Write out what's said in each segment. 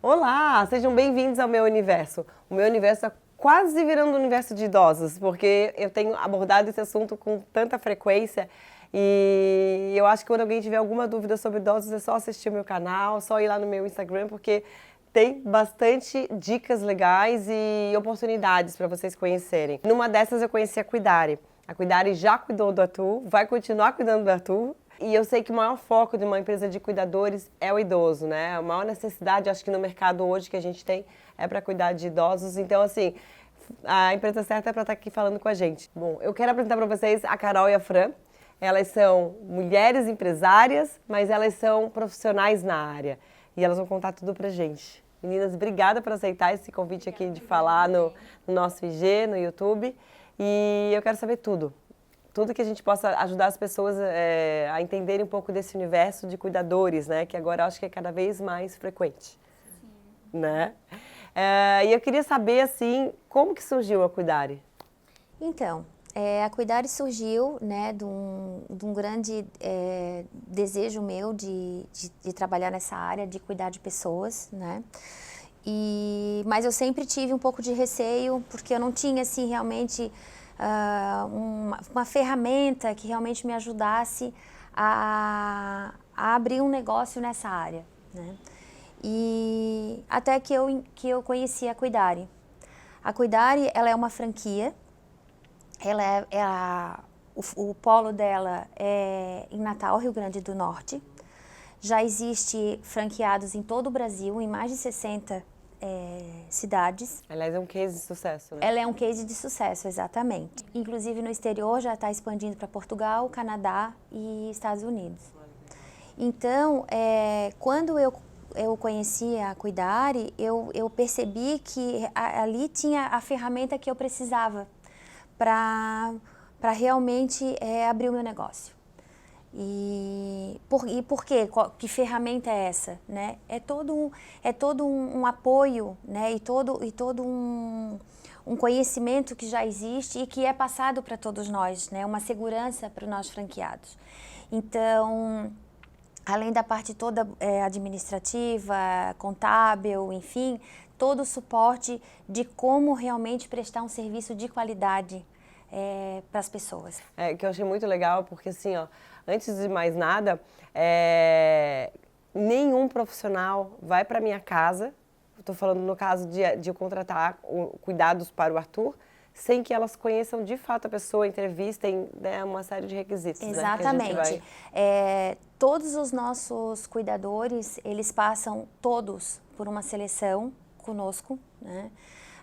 Olá, sejam bem-vindos ao meu universo. O meu universo está quase virando um universo de idosos, porque eu tenho abordado esse assunto com tanta frequência e eu acho que quando alguém tiver alguma dúvida sobre idosos é só assistir o meu canal, só ir lá no meu Instagram, porque tem bastante dicas legais e oportunidades para vocês conhecerem. Numa dessas eu conheci a Cuidare. A Cuidare já cuidou do Arthur, vai continuar cuidando do Arthur. E eu sei que o maior foco de uma empresa de cuidadores é o idoso, né? A maior necessidade, acho que no mercado hoje que a gente tem é para cuidar de idosos. Então, assim, a empresa certa é para estar aqui falando com a gente. Bom, eu quero apresentar para vocês a Carol e a Fran. Elas são mulheres empresárias, mas elas são profissionais na área. E elas vão contar tudo pra gente. Meninas, obrigada por aceitar esse convite aqui de falar no nosso IG, no YouTube. E eu quero saber tudo. Tudo que a gente possa ajudar as pessoas a entenderem um pouco desse universo de cuidadores, né? Que agora eu acho que é cada vez mais frequente. Sim. Né? E eu queria saber, assim, como que surgiu a Cuidare? Então, a Cuidare surgiu, né, de um grande desejo meu de trabalhar nessa área, de cuidar de pessoas, né? Mas eu sempre tive um pouco de receio, porque eu não tinha, assim, realmente uma ferramenta que realmente me ajudasse a abrir um negócio nessa área, né? E até que eu conheci a Cuidare. A Cuidare, ela é uma franquia. O polo dela é em Natal, Rio Grande do Norte. Já existe franqueados em todo o Brasil, em mais de 60 cidades. Aliás, é um case de sucesso, né? Ela é um case de sucesso, exatamente. Inclusive no exterior já está expandindo para Portugal, Canadá e Estados Unidos. Então, quando eu conheci a Cuidare, eu percebi que ali tinha a ferramenta que eu precisava para realmente abrir o meu negócio. E por quê? Que ferramenta é essa? Né? É todo um apoio, né? e todo um conhecimento que já existe e que é passado para todos nós, né? Uma segurança para os nossos franqueados. Então, além da parte toda administrativa, contábil, enfim, todo o suporte de como realmente prestar um serviço de qualidade para as pessoas. Que eu achei muito legal, porque assim, ó, antes de mais nada, nenhum profissional vai para minha casa, estou falando no caso de eu contratar cuidados para o Arthur, sem que elas conheçam de fato a pessoa, entrevistem, né, uma série de requisitos. Exatamente. Né, que a gente vai... Todos os nossos cuidadores, eles passam todos por uma seleção conosco, né?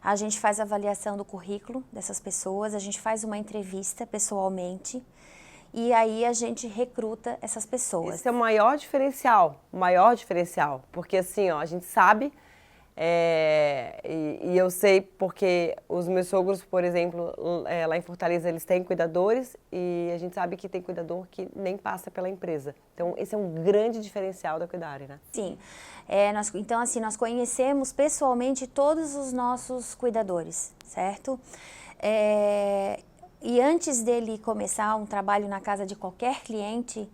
A gente faz a avaliação do currículo dessas pessoas, a gente faz uma entrevista pessoalmente e aí a gente recruta essas pessoas. Esse é o maior diferencial, porque assim, ó, a gente sabe, e eu sei porque os meus sogros, por exemplo, lá em Fortaleza, eles têm cuidadores e a gente sabe que tem cuidador que nem passa pela empresa. Então, esse é um grande diferencial da Cuidare, né? Sim. Então, assim, nós conhecemos pessoalmente todos os nossos cuidadores, certo? E antes dele começar um trabalho na casa de qualquer cliente,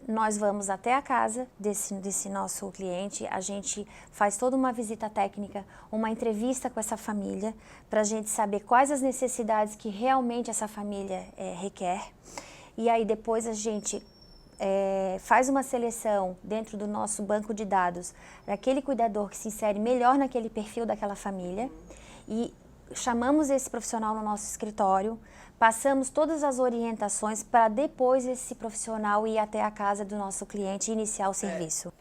nós vamos até a casa desse nosso cliente, a gente faz toda uma visita técnica, uma entrevista com essa família, para a gente saber quais as necessidades que realmente essa família requer. E aí depois a gente faz uma seleção dentro do nosso banco de dados daquele cuidador que se insere melhor naquele perfil daquela família e chamamos esse profissional no nosso escritório, passamos todas as orientações para depois esse profissional ir até a casa do nosso cliente e iniciar o serviço.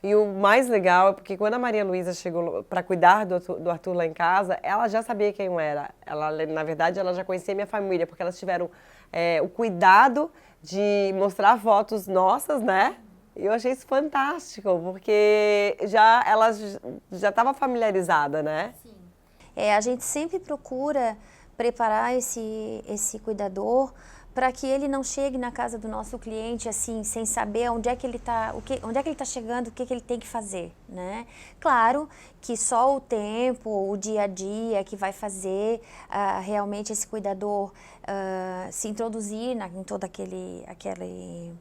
E o mais legal é porque quando a Maria Luísa chegou para cuidar do Arthur lá em casa, ela já sabia quem eu era. Na verdade, ela já conhecia minha família, porque elas tiveram o cuidado de mostrar fotos nossas, né? E eu achei isso fantástico, porque ela já estava familiarizada, né? Sim. A gente sempre procura preparar esse cuidador para que ele não chegue na casa do nosso cliente assim, sem saber onde é que ele está, onde é que ele está chegando, o que ele tem que fazer, né? Claro que só o tempo, o dia a dia que vai fazer realmente esse cuidador se introduzir em todo aquele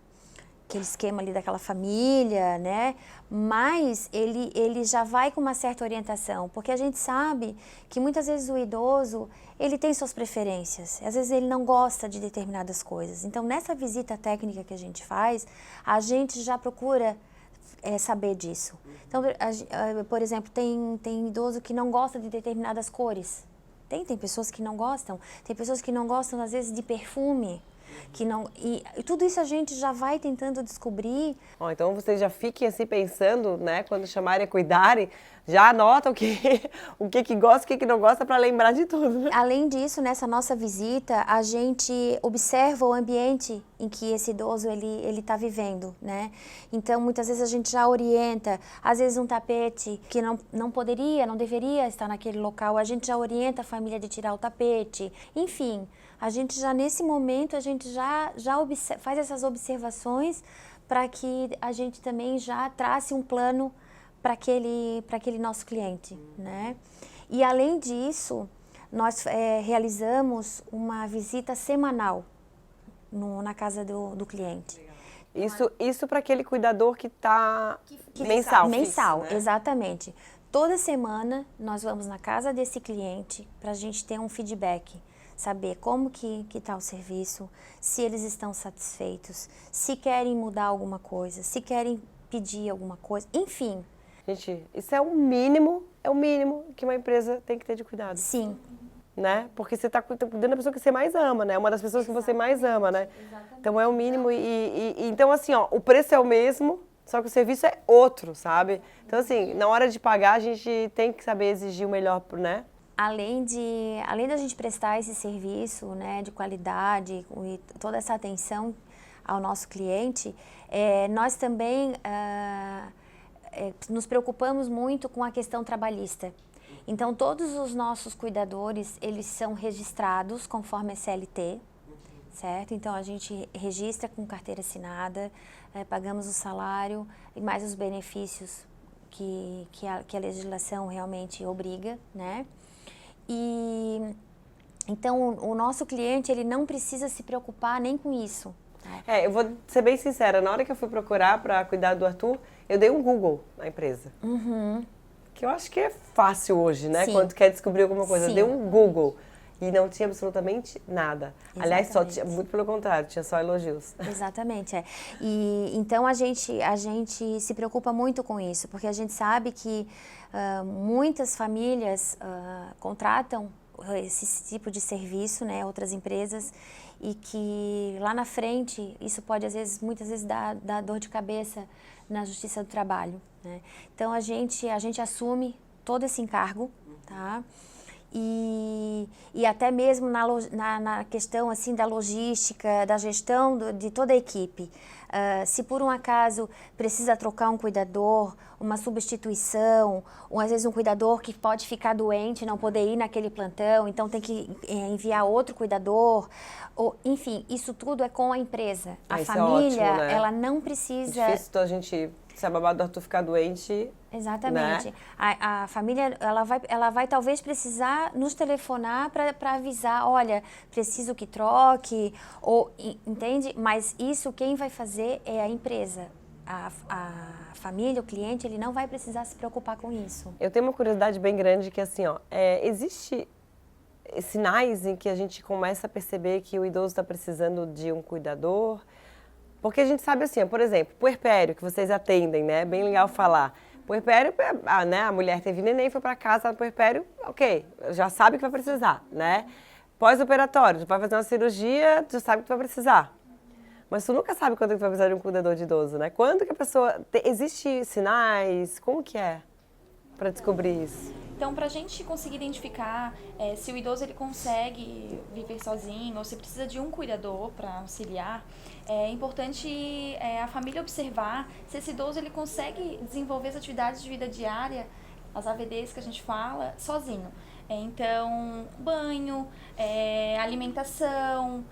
aquele esquema ali daquela família, né? Mas ele já vai com uma certa orientação, porque a gente sabe que muitas vezes o idoso, ele tem suas preferências, às vezes ele não gosta de determinadas coisas. Então, nessa visita técnica que a gente faz, a gente já procura saber disso. Então, por exemplo, tem idoso que não gosta de determinadas cores. Tem pessoas que não gostam, tem pessoas que não gostam, às vezes, de perfume. E tudo isso a gente já vai tentando descobrir. Então vocês já fiquem assim pensando, né, quando chamarem a cuidarem, já anota o que gosta, o que não gosta para lembrar de tudo. Né? Além disso, nessa nossa visita, a gente observa o ambiente em que esse idoso ele está vivendo, né? Então, muitas vezes a gente já orienta, às vezes um tapete que não poderia, não deveria estar naquele local, a gente já orienta a família de tirar o tapete, enfim. A gente já, nesse momento, a gente já faz essas observações para que a gente também já trace um plano para aquele nosso cliente, né? E, além disso, nós realizamos uma visita semanal na casa do cliente. Isso para aquele cuidador que está mensal. Mensal, fixo, né? Exatamente. Toda semana nós vamos na casa desse cliente para a gente ter um feedback. Saber como que está o serviço, se eles estão satisfeitos, se querem mudar alguma coisa, se querem pedir alguma coisa, enfim. Gente, isso é o mínimo que uma empresa tem que ter de cuidado. Sim. Né? Porque você está cuidando da pessoa que você mais ama, né? Uma das pessoas que você mais ama, né? Exatamente. Então é o mínimo então assim, ó, o preço é o mesmo, só que o serviço é outro, sabe? Então assim, na hora de pagar a gente tem que saber exigir o melhor, né? Além da gente prestar esse serviço, né, de qualidade e toda essa atenção ao nosso cliente, nós também nos preocupamos muito com a questão trabalhista. Então, todos os nossos cuidadores, eles são registrados conforme a CLT, certo? Então, a gente registra com carteira assinada, pagamos o salário e mais os benefícios que a legislação realmente obriga, né? E então o nosso cliente ele não precisa se preocupar nem com isso. Eu vou ser bem sincera, na hora que eu fui procurar para cuidar do Arthur, eu dei um Google na empresa. Uhum. Que eu acho que é fácil hoje, né? Sim. Quando tu quer descobrir alguma coisa. Sim. Eu dei um Google e não tinha absolutamente nada. Exatamente. Aliás, só tinha, muito pelo contrário, tinha só elogios. Exatamente, E então a gente se preocupa muito com isso, porque a gente sabe que muitas famílias contratam esse tipo de serviço, né, outras empresas, e que lá na frente isso pode muitas vezes dar dor de cabeça na Justiça do Trabalho, né? Então a gente assume todo esse encargo, tá? E até mesmo na questão assim da logística, da gestão de toda a equipe. Se por um acaso precisa trocar um cuidador, uma substituição, ou às vezes um cuidador que pode ficar doente, não poder ir naquele plantão, então tem que enviar outro cuidador, enfim, isso tudo é com a empresa. A família, é ótimo, né? Ela não precisa... É difícil a gente, se a babá do Arthur ficar doente... Exatamente. Né? A família, ela vai talvez precisar nos telefonar para avisar, olha, preciso que troque, entende? Mas isso quem vai fazer é a empresa. A família, o cliente, ele não vai precisar se preocupar com isso. Eu tenho uma curiosidade bem grande que assim, ó, existe sinais em que a gente começa a perceber que o idoso está precisando de um cuidador? Porque a gente sabe assim, por exemplo, puerpério, que vocês atendem, né? É bem legal falar. Puerpério, né? A mulher teve neném, foi para casa, no puerpério, ok, já sabe que vai precisar, né? Pós-operatório, tu vai fazer uma cirurgia, tu sabe que tu vai precisar. Mas tu nunca sabe quando tu vai precisar de um cuidador de idoso, né? Quando que a pessoa... Existe sinais? Como que é para descobrir isso? Então, para a gente conseguir identificar se o idoso ele consegue viver sozinho ou se precisa de um cuidador para auxiliar, é importante a família observar se esse idoso ele consegue desenvolver as atividades de vida diária, as AVDs que a gente fala, sozinho. Então, banho, alimentação,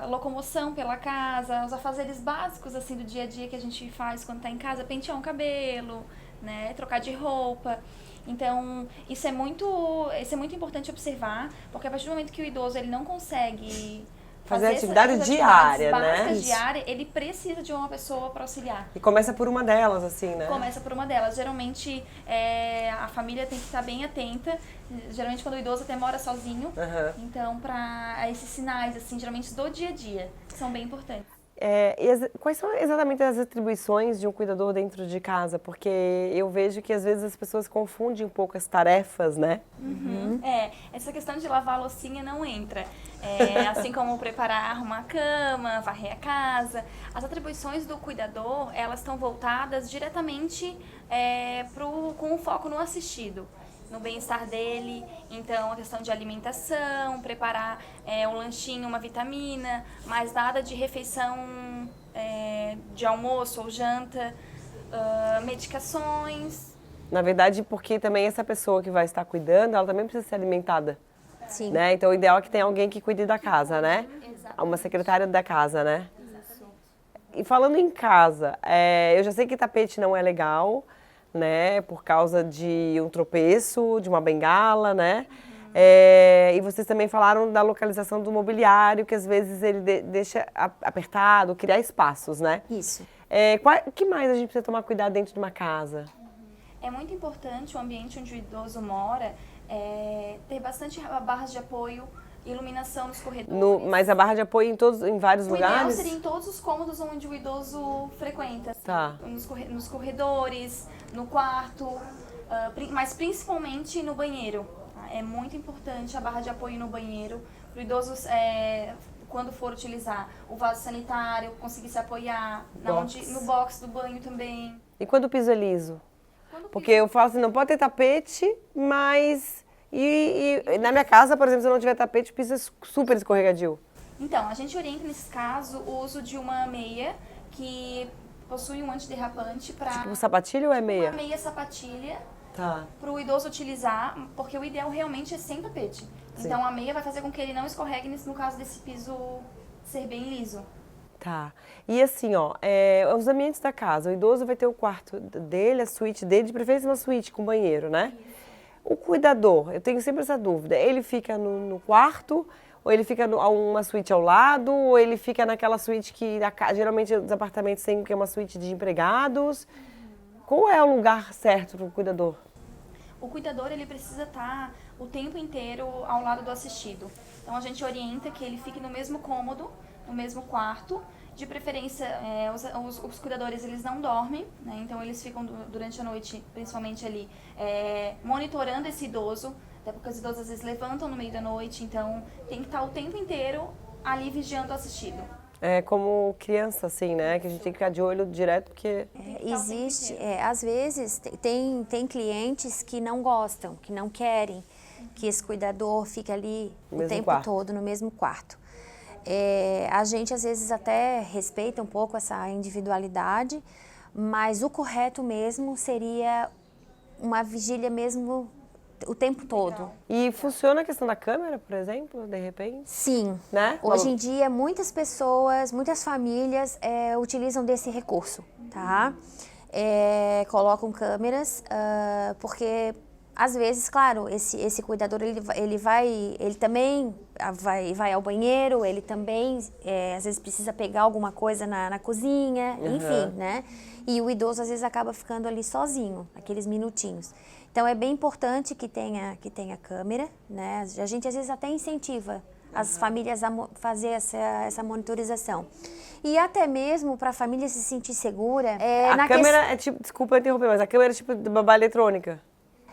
locomoção pela casa, os afazeres básicos assim do dia a dia que a gente faz quando está em casa, pentear um cabelo, né, trocar de roupa. Então, isso é muito importante observar, porque a partir do momento que o idoso ele não consegue Fazer atividade diária, né? básicas diárias, ele precisa de uma pessoa para auxiliar. E começa por uma delas, assim, né? Começa por uma delas. Geralmente, a família tem que estar bem atenta. Geralmente, quando o idoso até mora sozinho. Então, para esses sinais, assim, geralmente do dia a dia, são bem importantes. Quais são exatamente as atribuições de um cuidador dentro de casa? Porque eu vejo que às vezes as pessoas confundem um pouco as tarefas, né? Essa questão de lavar a loucinha não entra. Assim como preparar uma cama, varrer a casa. As atribuições do cuidador, elas estão voltadas diretamente com o foco no assistido, no bem-estar dele. Então, a questão de alimentação, preparar um lanchinho, uma vitamina, mas nada de refeição de almoço ou janta, medicações. Na verdade, porque também essa pessoa que vai estar cuidando, ela também precisa ser alimentada. Sim. Né? Então, o ideal é que tenha alguém que cuide da casa, né? Uma secretária da casa, né? E falando em casa, eu já sei que tapete não é legal, né? Por causa de um tropeço, de uma bengala, né? E vocês também falaram da localização do mobiliário, que às vezes ele deixa apertado, criar espaços, né? Isso. O que mais a gente precisa tomar cuidado dentro de uma casa? É muito importante o ambiente onde o idoso mora ter bastante barras de apoio, iluminação nos corredores. Mas a barra de apoio em vários lugares? O ideal seria em todos os cômodos onde o idoso frequenta. Tá. Nos corredores, no quarto, mas principalmente no banheiro. É muito importante a barra de apoio no banheiro, para o idoso, quando for utilizar o vaso sanitário, conseguir se apoiar, no box do banho também. E quando o piso é liso? Porque eu falo assim, não pode ter tapete, mas... E na minha casa, por exemplo, se eu não tiver tapete, o piso é super escorregadio. Então, a gente orienta, nesse caso, o uso de uma meia que possui um antiderrapante para... Tipo sapatilha ou é meia? Uma meia sapatilha. Tá. Para o idoso utilizar, porque o ideal realmente é sem tapete. Sim. Então, a meia vai fazer com que ele não escorregue no caso desse piso ser bem liso. Tá. E assim, os ambientes da casa, o idoso vai ter o quarto dele, a suíte dele, de preferência uma suíte com banheiro, né? Isso. O cuidador, eu tenho sempre essa dúvida, ele fica no quarto, ou ele fica uma suíte ao lado, ou ele fica naquela suíte que geralmente os apartamentos têm, que é uma suíte de empregados. Qual é o lugar certo para o cuidador? O cuidador, ele precisa estar o tempo inteiro ao lado do assistido. Então, a gente orienta que ele fique no mesmo cômodo, no mesmo quarto. De preferência, os cuidadores, eles não dormem, né? Então eles ficam durante a noite, principalmente ali, monitorando esse idoso, até porque os idosos às vezes levantam no meio da noite, então tem que estar o tempo inteiro ali vigiando o assistido. É como criança, assim, né? Que a gente tem que ficar de olho direto, porque... Existe, às vezes, tem clientes que não gostam, que não querem que esse cuidador fique ali o tempo todo no mesmo quarto. A gente às vezes até respeita um pouco essa individualidade, mas o correto mesmo seria uma vigília mesmo o tempo todo. E funciona a questão da câmera, por exemplo, de repente? Sim. Né? Hoje em dia muitas pessoas, muitas famílias utilizam desse recurso, tá? Colocam câmeras, porque às vezes, claro, esse cuidador ele também vai ao banheiro, ele também às vezes precisa pegar alguma coisa na cozinha, enfim, né? E o idoso às vezes acaba ficando ali sozinho, aqueles minutinhos. Então é bem importante que tenha câmera, né? A gente às vezes até incentiva as famílias a fazer essa monitorização. E até mesmo para a família se sentir segura. A câmera é tipo, desculpa interromper, mas a câmera é tipo de babá eletrônica?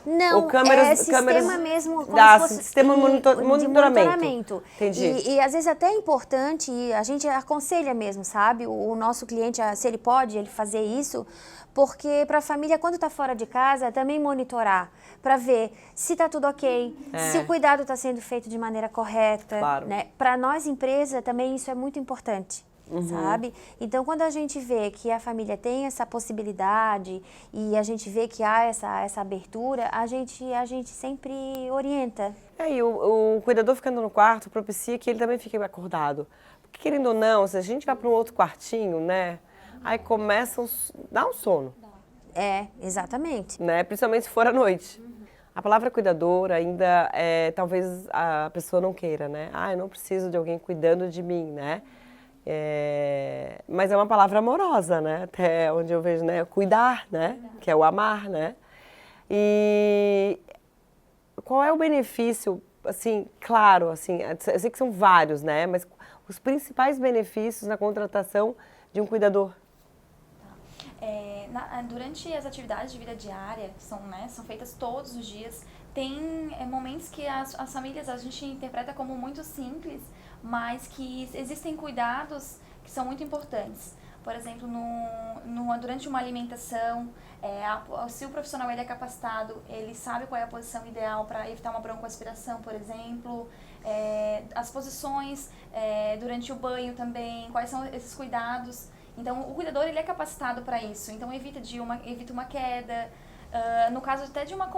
Não, sistema mesmo, como se fosse sistema de monitoramento. Entendi. E às vezes até é importante, e a gente aconselha mesmo, sabe? O nosso cliente, se ele pode, ele fazer isso, porque para a família, quando está fora de casa, também monitorar, para ver se está tudo ok, se o cuidado está sendo feito de maneira correta. Claro. Né? Para nós, empresa, também isso é muito importante. Sabe? Então, quando a gente vê que a família tem essa possibilidade e a gente vê que há essa abertura, a gente sempre orienta. E o cuidador ficando no quarto propicia que ele também fique acordado. Porque, querendo ou não, se a gente vai para um outro quartinho, né? Aí começa a dar um sono. Exatamente. Né? Principalmente se for à noite. A palavra cuidador ainda talvez a pessoa não queira, né? Ah, eu não preciso de alguém cuidando de mim, né? Mas é uma palavra amorosa, né? Até onde eu vejo, né? Cuidar, né? Que é o amar, né? E qual é o benefício, assim, claro, assim, eu sei que são vários, né? Mas os principais benefícios na contratação de um cuidador? Durante as atividades de vida diária, que são feitas todos os dias, tem momentos que as famílias a gente interpreta como muito simples, mas que existem cuidados que são muito importantes. Por exemplo, durante uma alimentação, se o profissional ele é capacitado, ele sabe qual é a posição ideal para evitar uma broncoaspiração, por exemplo. As posições durante o banho também, quais são esses cuidados. Então, o cuidador ele é capacitado para isso, então evita uma queda. No caso até de uma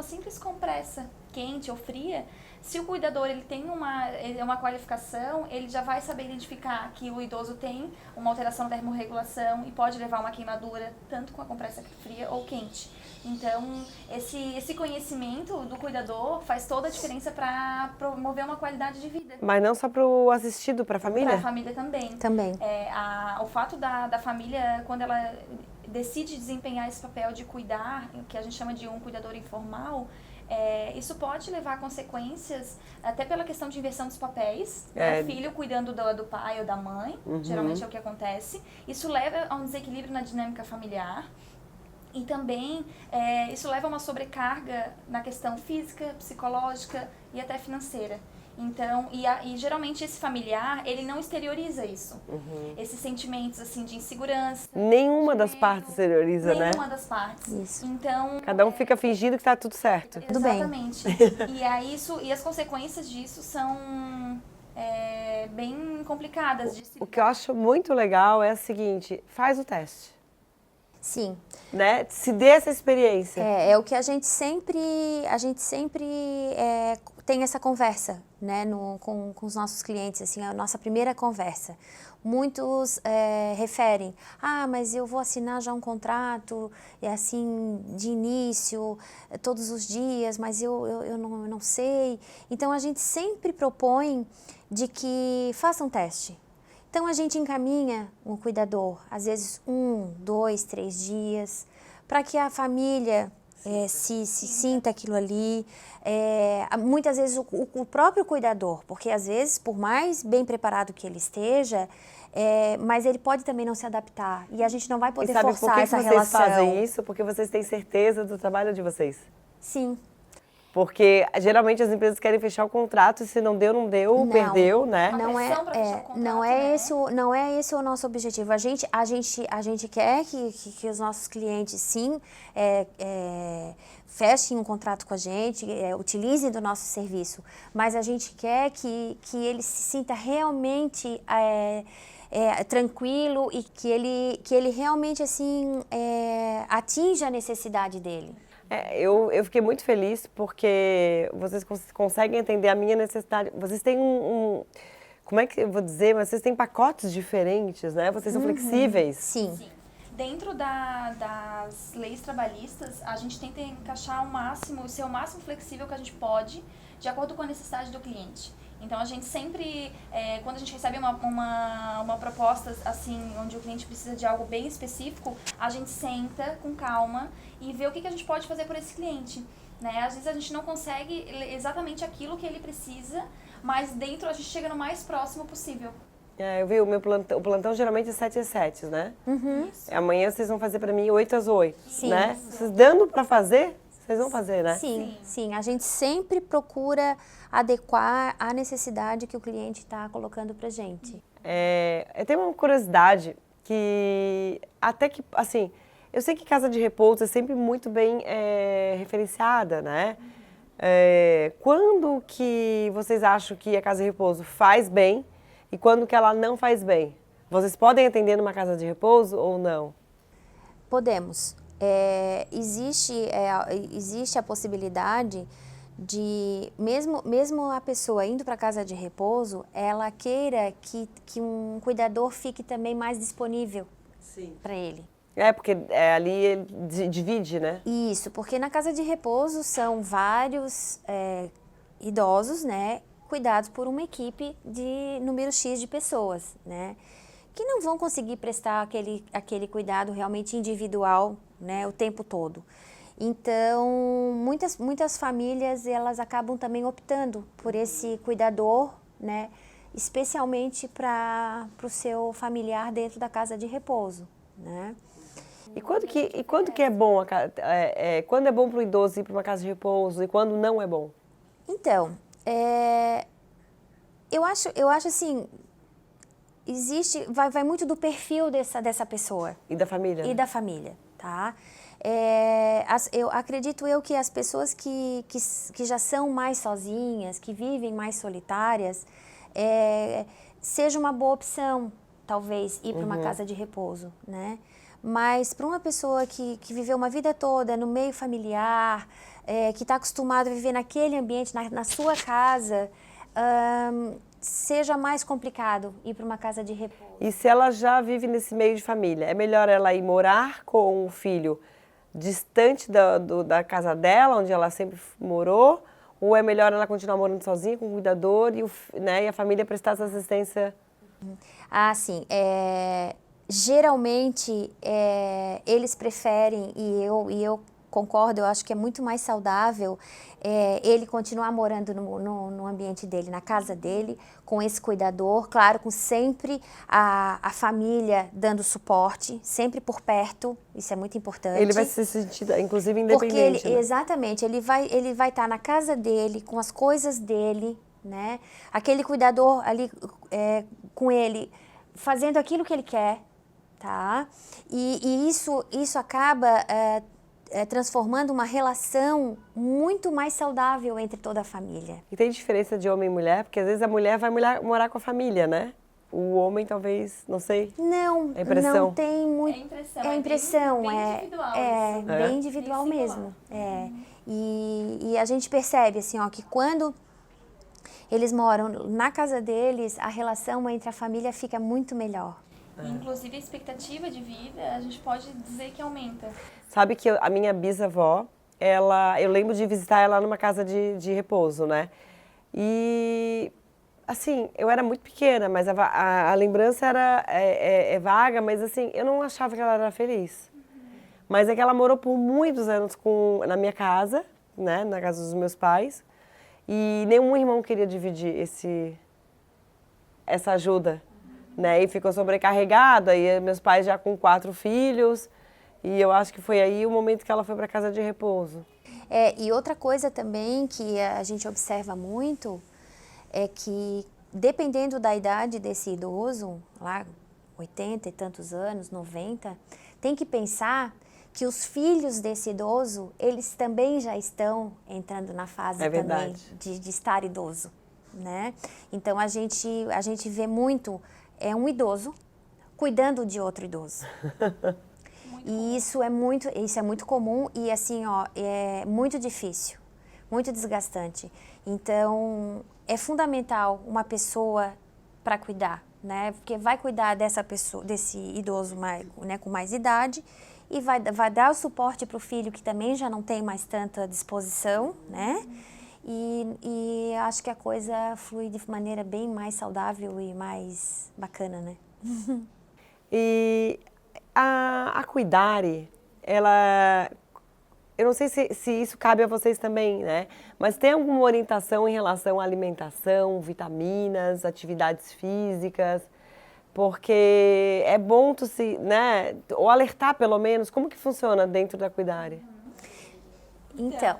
simples compressa quente ou fria, se o cuidador ele tem uma qualificação, ele já vai saber identificar que o idoso tem uma alteração na termorregulação e pode levar a uma queimadura, tanto com a compressa fria ou quente. Então, esse conhecimento do cuidador faz toda a diferença para promover uma qualidade de vida. Mas não só para o assistido, para a família? Para a família também. Também. O fato da família, quando ela decide desempenhar esse papel de cuidar, que a gente chama de um cuidador informal, isso pode levar a consequências, até pela questão de inversão dos papéis, o filho cuidando do pai ou da mãe, geralmente é o que acontece. Isso leva a um desequilíbrio na dinâmica familiar. E também isso leva a uma sobrecarga na questão física, psicológica e até financeira. Então, e geralmente esse familiar, ele não exterioriza isso. Esses sentimentos, assim, de insegurança. Nenhuma das partes exterioriza, né? Nenhuma das partes. Isso. Então... Cada um fica fingindo que está tudo certo. Tudo bem. Exatamente. E as consequências disso são bem complicadas. O que eu acho muito legal é o seguinte, faz o teste. Sim. Né? Se dê essa experiência. É o que a gente sempre tem essa conversa, né, com os nossos clientes, assim, a nossa primeira conversa. Muitos referem, mas eu vou assinar já um contrato, assim, de início, todos os dias, mas eu não sei. Então, a gente sempre propõe de que faça um teste. Então, a gente encaminha um cuidador, às vezes 1, 2, 3 dias, para que a família se sinta aquilo ali. Muitas vezes o próprio cuidador, porque às vezes, por mais bem preparado que ele esteja, mas ele pode também não se adaptar. E a gente não vai poder forçar essa relação. E sabe por que vocês fazem isso? Porque vocês têm certeza do trabalho de vocês. Sim. Porque geralmente as empresas querem fechar o contrato e se não deu, perdeu, né? Não é esse o nosso objetivo. A gente quer que os nossos clientes, sim, fechem um contrato com a gente, utilizem do nosso serviço. Mas a gente quer que ele se sinta realmente tranquilo e que ele realmente, assim, atinja a necessidade dele. Eu fiquei muito feliz porque vocês conseguem entender a minha necessidade. Vocês têm como é que eu vou dizer? Mas vocês têm pacotes diferentes, né? Vocês são flexíveis. Sim. Dentro das leis trabalhistas, a gente tenta encaixar ser o máximo flexível que a gente pode, de acordo com a necessidade do cliente. Então, a gente sempre, quando a gente recebe uma proposta assim, onde o cliente precisa de algo bem específico, a gente senta com calma e vê o que a gente pode fazer por esse cliente. Né? Às vezes a gente não consegue exatamente aquilo que ele precisa, mas dentro a gente chega no mais próximo possível. Eu vi o plantão geralmente é 7 às 7, né? Amanhã vocês vão fazer para mim 8 às 8, sim, né? Vocês dando para fazer, vocês vão fazer, né? Sim. A gente sempre procura adequar a necessidade que o cliente está colocando pra gente. Eu tenho uma curiosidade que até que, assim, eu sei que casa de repouso é sempre muito bem referenciada, né? Quando que vocês acham que a casa de repouso faz bem e quando que ela não faz bem? Vocês podem atender numa casa de repouso ou não? Podemos. Existe a possibilidade de, mesmo a pessoa indo para a casa de repouso, ela queira que um cuidador fique também mais disponível para ele. Porque ali ele divide, né? Isso, porque na casa de repouso são vários idosos, né, cuidados por uma equipe de número X de pessoas, né, que não vão conseguir prestar aquele cuidado realmente individual, né, o tempo todo. Então, muitas famílias, elas acabam também optando por esse cuidador, né, especialmente para o seu familiar dentro da casa de repouso, né. E quando que é bom, quando é bom para o idoso ir para uma casa de repouso e quando não é bom? Então, eu acho assim, vai muito do perfil dessa pessoa. E da família? E da família, tá? Eu acredito que as pessoas que já são mais sozinhas, que vivem mais solitárias, seja uma boa opção, talvez, ir para uma casa de repouso, né? Mas para uma pessoa que viveu uma vida toda no meio familiar, que está acostumada a viver naquele ambiente, na sua casa, seja mais complicado ir para uma casa de repouso. E se ela já vive nesse meio de família, é melhor ela ir morar com o filho distante da casa dela, onde ela sempre morou, ou é melhor ela continuar morando sozinha com o cuidador e a família prestar essa assistência? Ah, sim. Geralmente, eles preferem, e eu concordo, eu acho que é muito mais saudável ele continuar morando no ambiente dele, na casa dele, com esse cuidador, claro, com sempre a família dando suporte, sempre por perto, isso é muito importante. Ele vai se sentir, inclusive, independente. Porque exatamente, ele vai estar na casa dele, com as coisas dele, né? Aquele cuidador ali com ele, fazendo aquilo que ele quer, tá? E isso acaba transformando uma relação muito mais saudável entre toda a família. E tem diferença de homem e mulher? Porque às vezes a mulher vai morar com a família, né? O homem talvez, não sei. Não, é impressão. Não tem muito. É impressão. Bem individual. Bem individual mesmo. E a gente percebe assim, ó, que quando eles moram na casa deles, a relação entre a família fica muito melhor. Inclusive a expectativa de vida, a gente pode dizer que aumenta. Sabe que a minha bisavó, eu lembro de visitar ela numa casa de repouso, né? E, assim, eu era muito pequena, mas a lembrança era vaga, mas assim, eu não achava que ela era feliz. Mas é que ela morou por muitos anos na minha casa, né? Na casa dos meus pais. E nenhum irmão queria dividir essa ajuda, né? E ficou sobrecarregada, e meus pais já com 4 filhos, e eu acho que foi aí o momento que ela foi para casa de repouso. E outra coisa também que a gente observa muito é que, dependendo da idade desse idoso, lá 80 e tantos anos, 90, tem que pensar que os filhos desse idoso, eles também já estão entrando na fase também de estar idoso, né? Então a gente vê muito um idoso cuidando de outro idoso. E isso é muito comum e assim, ó, é muito difícil, muito desgastante. Então é fundamental uma pessoa para cuidar, né? Porque vai cuidar desse idoso com mais idade, e vai dar o suporte para o filho que também já não tem mais tanta disposição, né? E acho que a coisa flui de maneira bem mais saudável e mais bacana, né? E a Cuidare, eu não sei se isso cabe a vocês também, né? Mas tem alguma orientação em relação à alimentação, vitaminas, atividades físicas? Porque é bom né? Ou alertar pelo menos, como que funciona dentro da Cuidare? Então.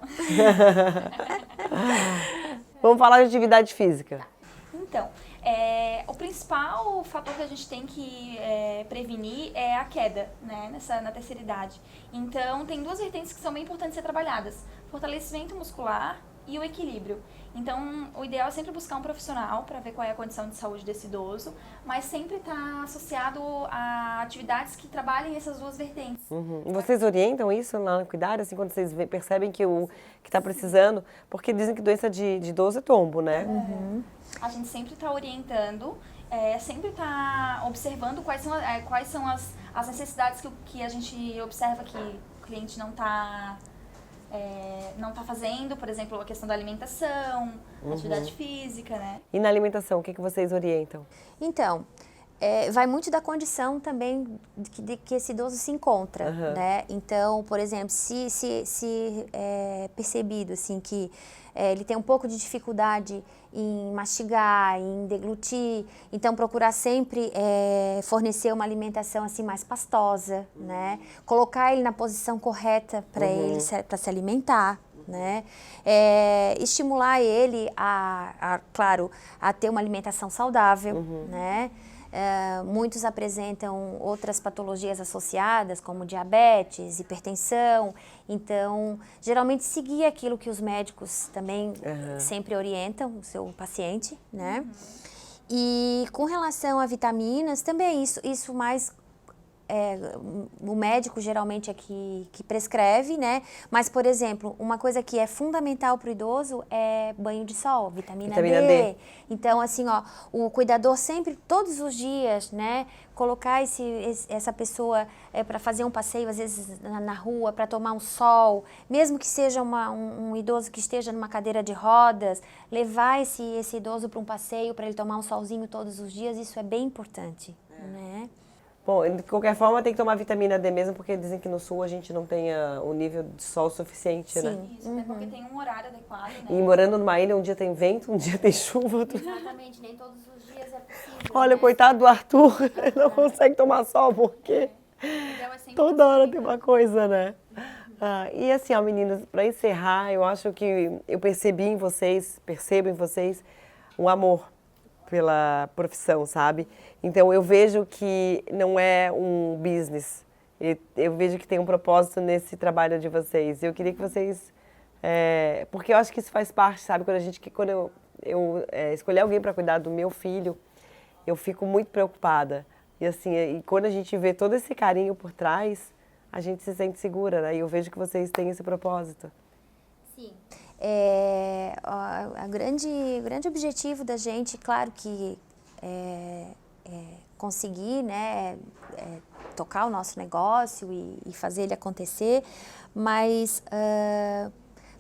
Vamos falar de atividade física. Então, o principal fator que a gente tem que prevenir é a queda, né, na terceira idade. Então, tem 2 vertentes que são bem importantes ser trabalhadas: fortalecimento muscular e o equilíbrio. Então, o ideal é sempre buscar um profissional para ver qual é a condição de saúde desse idoso, mas sempre estar associado a atividades que trabalhem essas 2 vertentes. E vocês orientam isso lá na Cuidare, assim, quando vocês percebem que está precisando? Porque dizem que doença de idoso é tombo, né? A gente sempre está orientando. sempre estar observando quais são as necessidades que a gente observa que o cliente não está fazendo, por exemplo, a questão da alimentação, atividade física, né? E na alimentação, o que vocês orientam? Então, vai muito da condição também de que esse idoso se encontra, né? Então, por exemplo, se é percebido assim que ele tem um pouco de dificuldade em mastigar, em deglutir, então procurar sempre fornecer uma alimentação assim mais pastosa, né? Colocar ele na posição correta para ele para se alimentar, né? Estimular ele claro, a ter uma alimentação saudável, né? Muitos apresentam outras patologias associadas, como diabetes, hipertensão. Então, geralmente seguir aquilo que os médicos também sempre orientam o seu paciente, né? E com relação a vitaminas, também isso mais o médico geralmente é que prescreve, né? Mas, por exemplo, uma coisa que é fundamental para o idoso é banho de sol, vitamina D. Então, assim, ó, o cuidador sempre, todos os dias, né? Colocar essa pessoa para fazer um passeio, às vezes na rua, para tomar um sol, mesmo que seja um idoso que esteja numa cadeira de rodas, levar esse idoso para um passeio, para ele tomar um solzinho todos os dias, isso é bem importante, né? Bom, de qualquer forma tem que tomar vitamina D mesmo, porque dizem que no sul a gente não tem o nível de sol suficiente, né? Isso, até porque tem um horário adequado, né? E morando numa ilha, um dia tem vento, um dia tem chuva. Exatamente, nem todos os dias é possível. Olha, coitado do Arthur, ele não consegue tomar sol, porque toda hora tem uma coisa, né? E assim, ó, meninas, para encerrar, eu acho que eu percebo em vocês um amor pela profissão, sabe? Então eu vejo que não é um business, eu vejo que tem um propósito nesse trabalho de vocês. Eu queria que vocês, porque eu acho que isso faz parte, sabe? Quando eu escolher alguém para cuidar do meu filho, eu fico muito preocupada. E assim, quando a gente vê todo esse carinho por trás, a gente se sente segura, né? E eu vejo que vocês têm esse propósito. Sim. O grande objetivo da gente, claro que conseguir, né, tocar o nosso negócio e fazer ele acontecer, mas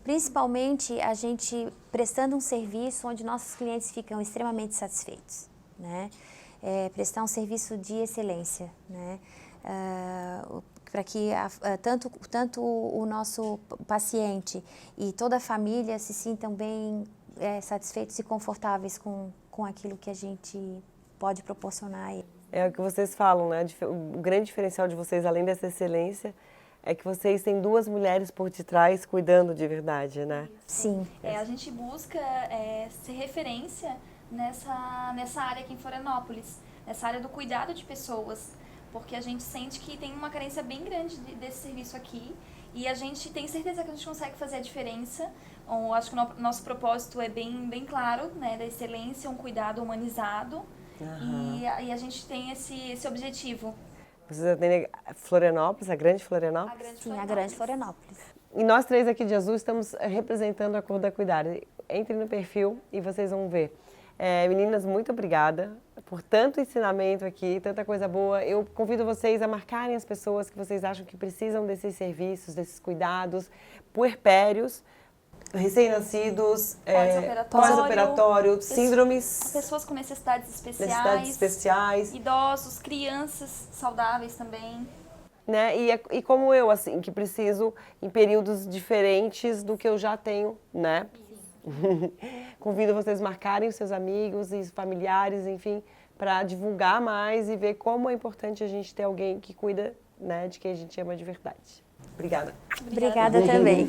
principalmente a gente prestando um serviço onde nossos clientes ficam extremamente satisfeitos, né? Prestar um serviço de excelência, né? Para que tanto o nosso paciente e toda a família se sintam bem satisfeitos e confortáveis com aquilo que a gente pode proporcionar a eles. É o que vocês falam, né? O grande diferencial de vocês, além dessa excelência, é que vocês têm duas mulheres por detrás cuidando de verdade, né? Sim. A gente busca ser referência nessa área aqui em Florianópolis, nessa área do cuidado de pessoas, porque a gente sente que tem uma carência bem grande desse serviço aqui e a gente tem certeza que a gente consegue fazer a diferença. Acho que o nosso propósito é bem claro, né, da excelência, um cuidado humanizado e a gente tem esse objetivo. Vocês atendem Florianópolis, a Grande Florianópolis? Sim, a Grande Florianópolis. E nós três aqui de azul estamos representando a cor da Cuidar. Entrem no perfil e vocês vão ver. Meninas, muito obrigada por tanto ensinamento aqui, tanta coisa boa. Eu convido vocês a marcarem as pessoas que vocês acham que precisam desses serviços, desses cuidados puerpérios, recém-nascidos, pós-operatório, síndromes, pessoas com necessidades especiais, idosos, crianças saudáveis também. Né? E como eu, assim, que preciso em períodos diferentes do que eu já tenho, né? Convido vocês a marcarem os seus amigos e familiares, enfim, para divulgar mais e ver como é importante a gente ter alguém que cuida, né, de quem a gente ama de verdade. Obrigada. Obrigada também.